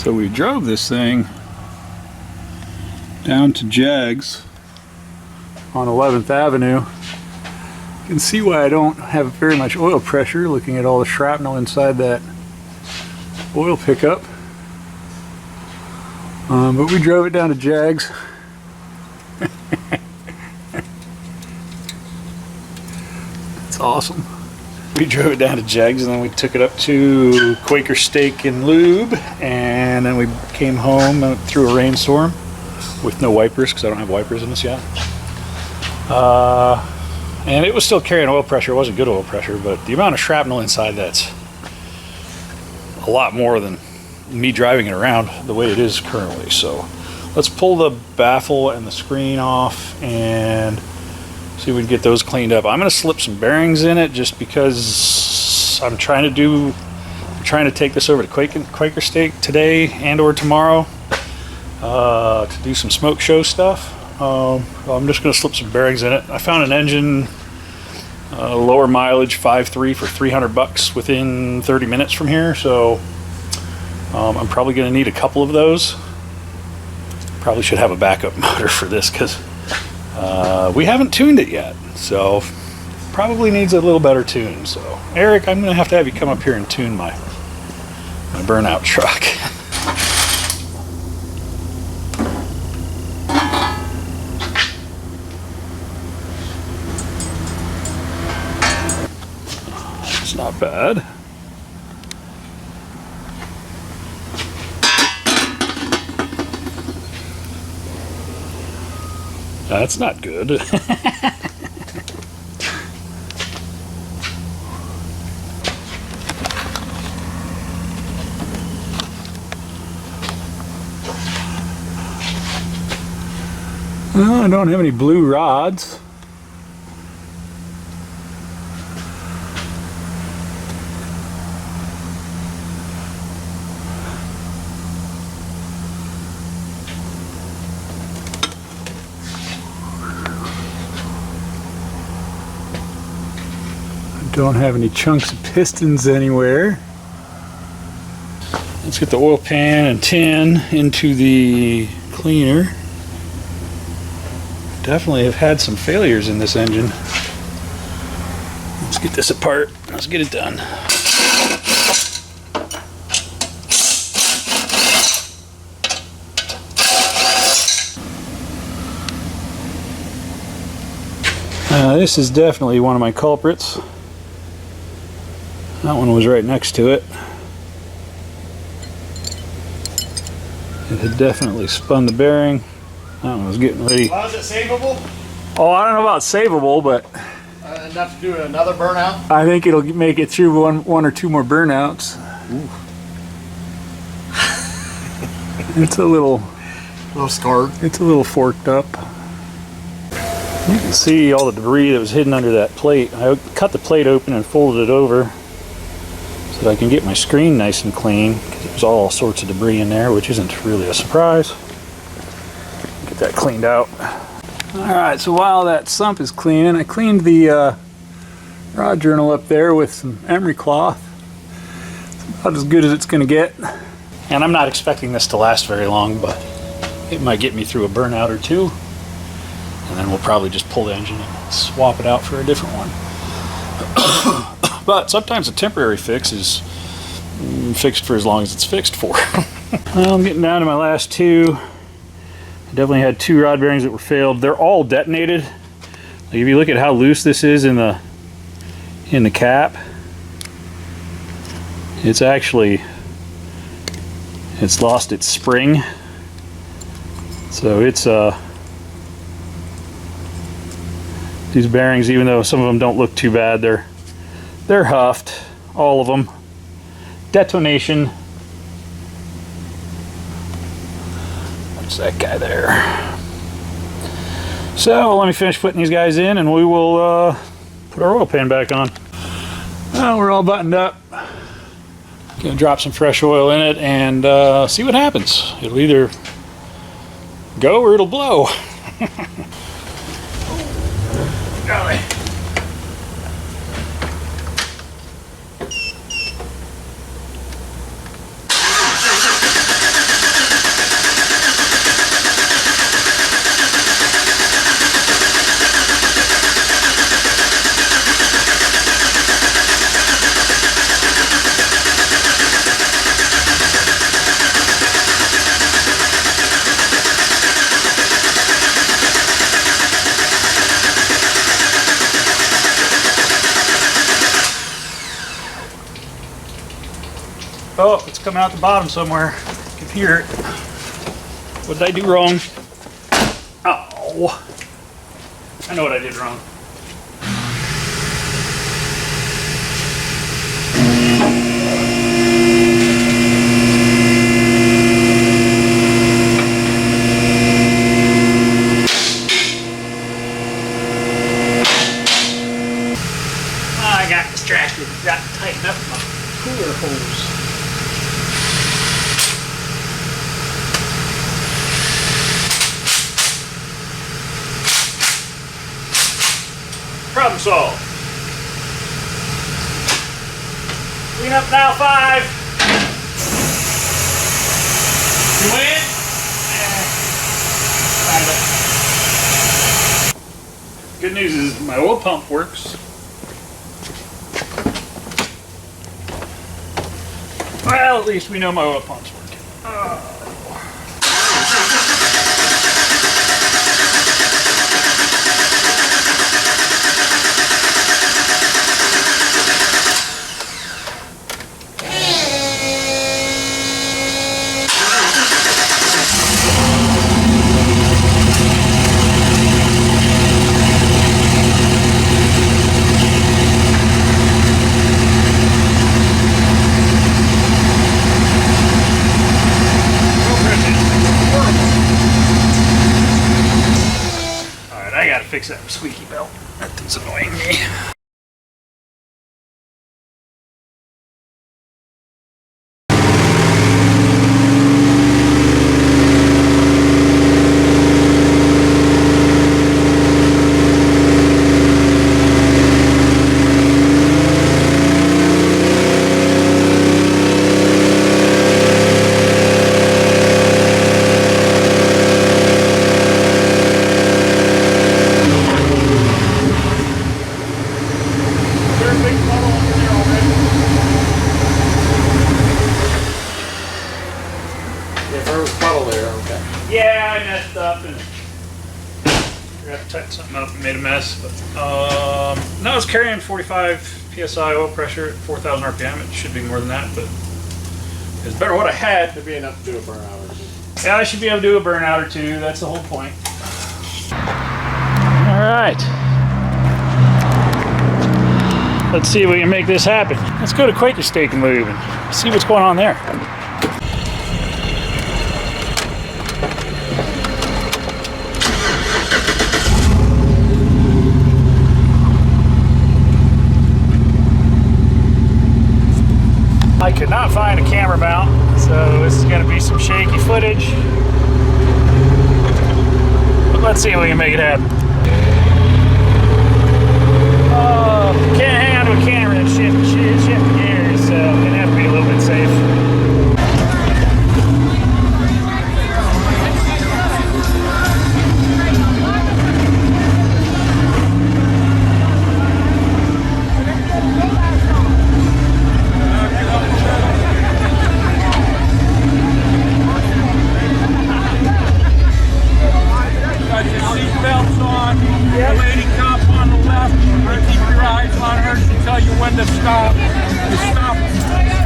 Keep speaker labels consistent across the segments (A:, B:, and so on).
A: So we drove this thing down to Jags on 11th Avenue. You can see why I don't have very much oil pressure looking at all the shrapnel inside that oil pickup. But we drove it down to Jags. That's awesome. We drove it down to Jags and then we took it up to Quaker Steak and Lube, and then we came home through a rainstorm with no wipers because I don't have wipers in this yet. And it was still carrying oil pressure. It wasn't good oil pressure, but the amount of shrapnel inside, that's a lot more than me driving it around the way it is currently. So let's pull the baffle and the screen off and see if we can get those cleaned up. I'm going to slip some bearings in it just because I'm trying to take this over to Quaker Steak today and or tomorrow to do some smoke show stuff. I'm just going to slip some bearings in it. I found an engine, lower mileage 5.3 for $300 within 30 minutes from here, so I'm probably going to need a couple of those. Probably should have a backup motor for this because we haven't tuned it yet, so probably needs a little better tune. So Eric, I'm going to have you come up here and tune my Burnout truck. It's not bad. That's not good. Well, I don't have any blue rods. Don't have any chunks of pistons anywhere. Let's get the oil pan and tin into the cleaner. Definitely have had some failures in this engine. Let's get this apart. Let's get it done. This is definitely one of my culprits. That one was right next to it. It had definitely spun the bearing. That one was getting ready.
B: Well, is it savable?
A: Oh, I don't know about savable, but
B: enough to do another burnout?
A: I think it'll make it through one or two more burnouts. It's a little
B: scarred.
A: It's a little forked up. You can see all the debris that was hidden under that plate. I cut the plate open and folded it over so that I can get my screen nice and clean, because there's all sorts of debris in there, which isn't really a surprise. Get that cleaned out. Alright, so while that sump is cleaning, I cleaned the rod journal up there with some emery cloth. It's about as good as it's going to get. And I'm not expecting this to last very long, but it might get me through a burnout or two. And then we'll probably just pull the engine and swap it out for a different one. But sometimes a temporary fix is fixed for as long as it's fixed for. Well, I'm getting down to my last two. I definitely had two rod bearings that were failed. They're all detonated. Like if you look at how loose this is in the cap, it's lost its spring. So it's these bearings, even though some of them don't look too bad, they're huffed, all of them. Detonation. That's that guy there. So let me finish putting these guys in and we will put our oil pan back on. Well, we're all buttoned up. Gonna drop some fresh oil in it and see what happens. It'll either go or it'll blow. Golly. coming out the bottom somewhere. You can hear it. What did I do wrong? Oh, I know what I did wrong. I got distracted. Got to tighten up my cooler hose. Problem solved. Clean up now 5. You win? Kinda. Good news is my oil pump works. Well, at least we know my oil pump's working. Fix that squeaky belt. That thing's annoying me. Yeah, I messed up and forgot to tighten something up and made a mess. But no, it's carrying 45 psi oil pressure at 4,000 RPM. It should be more than that, but it's better what I had.
B: Should be enough to do a burnout or two.
A: Yeah, I should be able to do a burnout or two. That's the whole point. All right. Let's see if we can make this happen. Let's go to Quaker Steak and move and see what's going on there. I could not find a camera mount, so this is going to be some shaky footage. But let's see if we can make it happen. Can't hang on to a camera and shift gears, so I'm going to have to be a little bit safe.
C: When to stop. You stop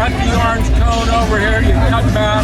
C: at the orange cone over here, you cut back,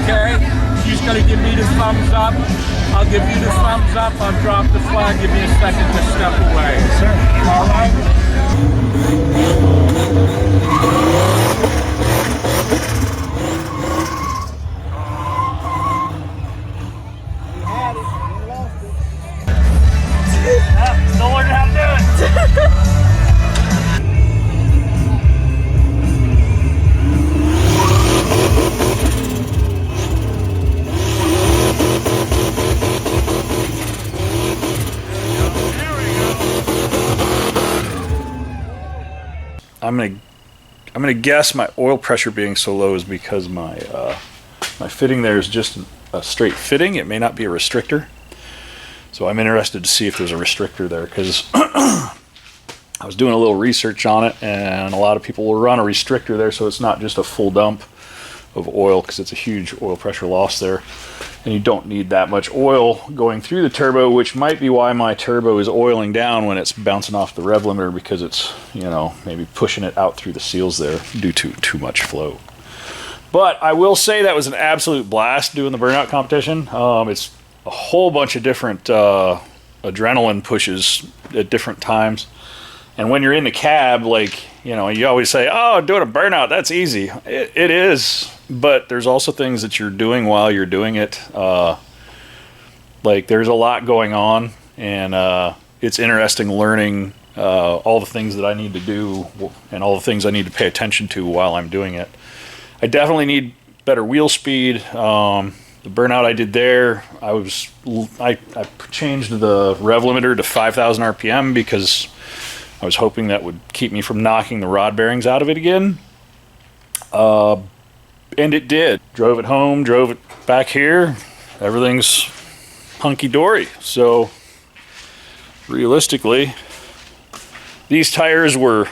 C: okay? She's gonna give me the thumbs up. I'll give you the thumbs up, I'll drop the flag, give me a second to step away.
A: Yes, sir.
C: All right?
B: You had it, you lost it.
A: Still learning how to do it. I'm gonna guess my oil pressure being so low is because my fitting there is just a straight fitting. It may not be a restrictor. So I'm interested to see if there's a restrictor there, because I was doing a little research on it, and a lot of people will run a restrictor there, so it's not just a full dump of oil, because it's a huge oil pressure loss there, and you don't need that much oil going through the turbo, which might be why my turbo is oiling down when it's bouncing off the rev limiter, because it's, you know, maybe pushing it out through the seals there due to too much flow. But I will say that was an absolute blast doing the burnout competition. It's a whole bunch of different adrenaline pushes at different times. And when you're in the cab, like, you know, you always say, oh, doing a burnout, that's easy. It is, but there's also things that you're doing while you're doing it. Like, there's a lot going on, and it's interesting learning all the things that I need to do and all the things I need to pay attention to while I'm doing it. I definitely need better wheel speed. The burnout I did there, I changed the rev limiter to 5,000 RPM because I was hoping that would keep me from knocking the rod bearings out of it again. And it did. Drove it home, drove it back here. Everything's hunky-dory. So realistically, these tires were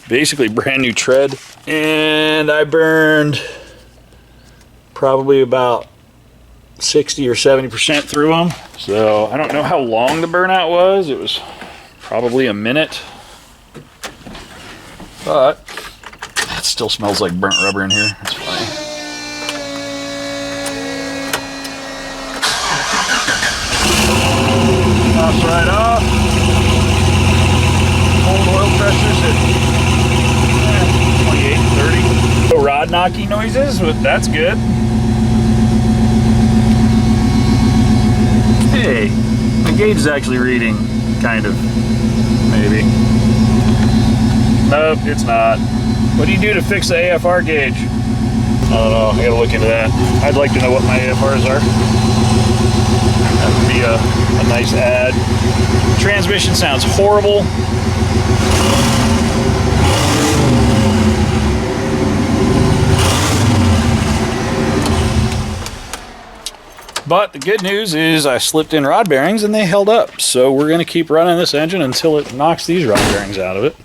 A: basically brand new tread. And I burned probably about 60 or 70% through them. So I don't know how long the burnout was. It was probably a minute. But it still smells like burnt rubber in here. That's funny. Pops right off. Cold oil pressure's at 28, 30. No rod knocking noises, but that's good. Hey, the gauge is actually reading, kind of, maybe. Nope, it's not. What do you do to fix the AFR gauge? I don't know, I gotta look into that. I'd like to know what my AFRs are. That would be a nice add. Transmission sounds horrible. But the good news is I slipped in rod bearings and they held up. So we're going to keep running this engine until it knocks these rod bearings out of it.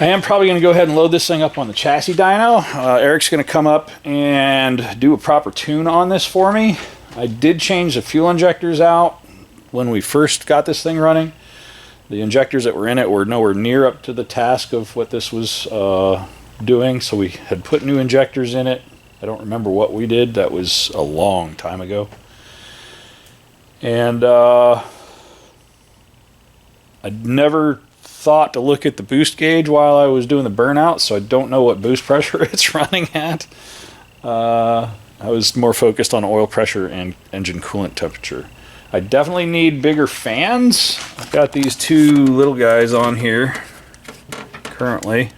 A: I am probably going to go ahead and load this thing up on the chassis dyno. Eric's going to come up and do a proper tune on this for me. I did change the fuel injectors out when we first got this thing running. The injectors that were in it were nowhere near up to the task of what this was doing. So we had put new injectors in it. I don't remember what we did. That was a long time ago. And I never thought to look at the boost gauge while I was doing the burnout, so I don't know what boost pressure it's running at. I was more focused on oil pressure and engine coolant temperature. I definitely need bigger fans. I've got these two little guys on here currently.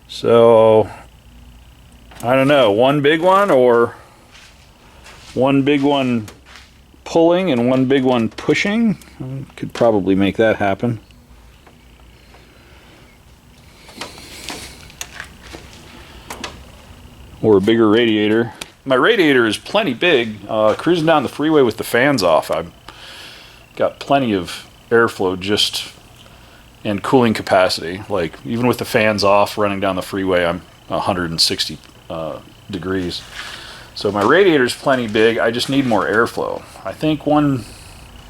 A: So I don't know, one big one or one big one pulling and one big one pushing. Could probably make that happen. Or a bigger radiator. My radiator is plenty big. Cruising down the freeway with the fans off, I've got plenty of airflow just and cooling capacity. Like even with the fans off, running down the freeway, I'm 160 degrees. So my radiator is plenty big. I just need more airflow. I think one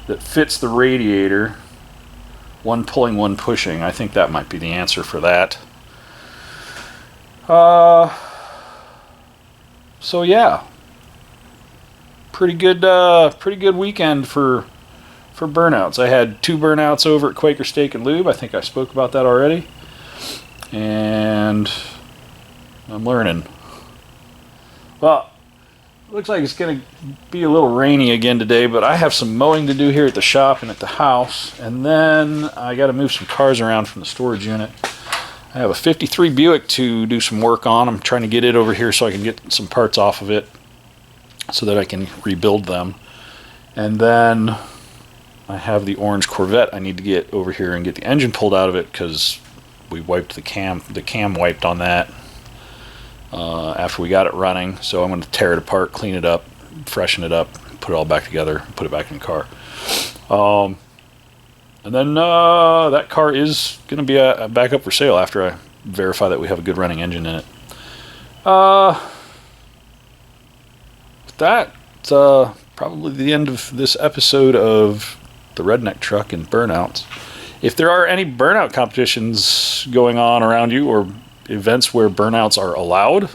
A: that fits the radiator, one pulling, one pushing. I think that might be the answer for that. So yeah, pretty good weekend for burnouts. I had 2 burnouts over at Quaker Steak and Lube. I think I spoke about that already, and I'm learning. Well, looks like it's going to be a little rainy again today, but I have some mowing to do here at the shop and at the house, and then I got to move some cars around from the storage unit. I have a 53 Buick to do some work on. I'm trying to get it over here so I can get some parts off of it so that I can rebuild them. And then I have the orange Corvette I need to get over here and get the engine pulled out of it because we wiped the cam. The cam wiped on that after we got it running. So I'm going to tear it apart, clean it up, freshen it up, put it all back together, put it back in the car. And then that car is going to be back up for sale after I verify that we have a good running engine in it. That's probably the end of this episode of the Redneck Truck and Burnouts. If there are any burnout competitions going on around you, or events where burnouts are allowed,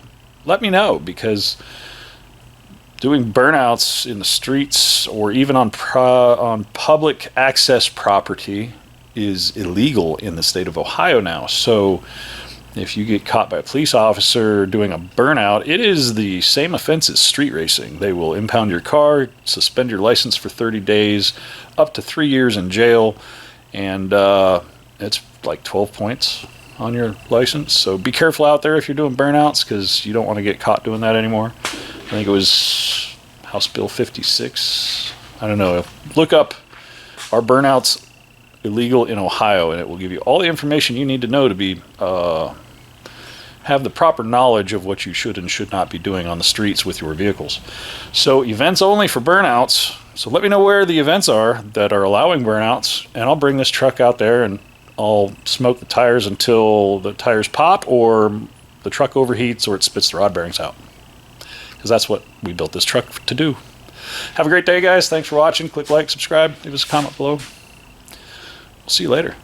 A: let me know, because doing burnouts in the streets or even on public access property is illegal in the state of Ohio now. So if you get caught by a police officer doing a burnout, it is the same offense as street racing. They will impound your car, suspend your license for 30 days, up to 3 years in jail, and it's like 12 points on your license. So be careful out there if you're doing burnouts, because you don't want to get caught doing that anymore. I think it was House Bill 56. I don't know. Look up "Are burnouts illegal in Ohio?" and it will give you all the information you need to know to be have the proper knowledge of what you should and should not be doing on the streets with your vehicles. So events only for burnouts. So let me know where the events are that are allowing burnouts, and I'll bring this truck out there and I'll smoke the tires until the tires pop or the truck overheats or it spits the rod bearings out. Because that's what we built this truck to do. Have a great day, guys. Thanks for watching. Click like, subscribe, leave us a comment below. We'll see you later.